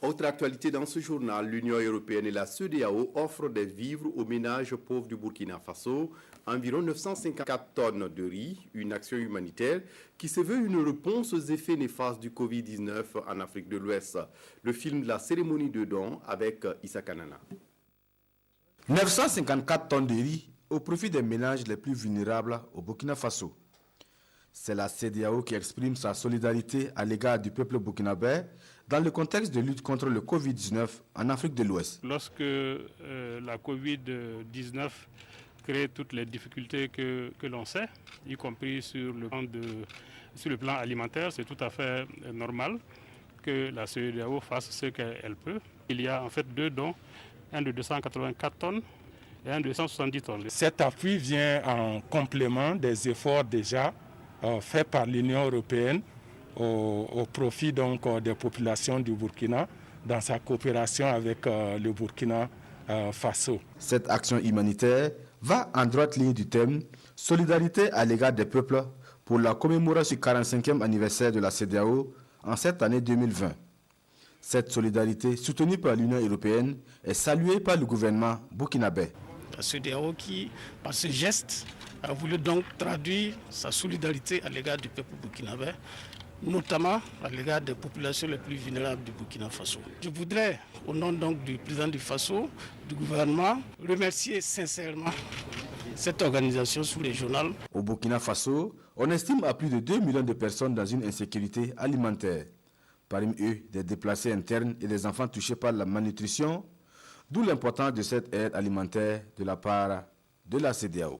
Autre actualité dans ce journal, l'Union européenne et la CEDEAO offrent des vivres aux ménages pauvres du Burkina Faso, environ 954 tonnes de riz, une action humanitaire qui se veut une réponse aux effets néfastes du Covid-19 en Afrique de l'Ouest. Le film de la cérémonie de don avec Issa Kanana. 954 tonnes de riz au profit des ménages les plus vulnérables au Burkina Faso. C'est la CEDEAO qui exprime sa solidarité à l'égard du peuple burkinabé dans le contexte de lutte contre le Covid-19 en Afrique de l'Ouest. Lorsque la Covid-19 crée toutes les difficultés que l'on sait, y compris sur le plan alimentaire, c'est tout à fait normal que la CEDEAO fasse ce qu'elle peut. Il y a en fait deux dons, un de 284 tonnes et un de 170 tonnes. Cet appui vient en complément des efforts déjà faits par l'Union européenne au profit donc des populations du Burkina dans sa coopération avec le Burkina Faso. Cette action humanitaire va en droite ligne du thème « Solidarité à l'égard des peuples » pour la commémoration du 45e anniversaire de la CEDEAO en cette année 2020. Cette solidarité, soutenue par l'Union européenne, est saluée par le gouvernement burkinabé. La CEDEAO qui, par ce geste, a voulu donc traduire sa solidarité à l'égard du peuple burkinabé, notamment à l'égard des populations les plus vulnérables du Burkina Faso. Je voudrais, au nom donc du président du Faso, du gouvernement, remercier sincèrement cette organisation sous-régionale. Au Burkina Faso, on estime à plus de 2 millions de personnes dans une insécurité alimentaire. Parmi eux, des déplacés internes et des enfants touchés par la malnutrition, d'où l'importance de cette aide alimentaire de la part de la CEDEAO.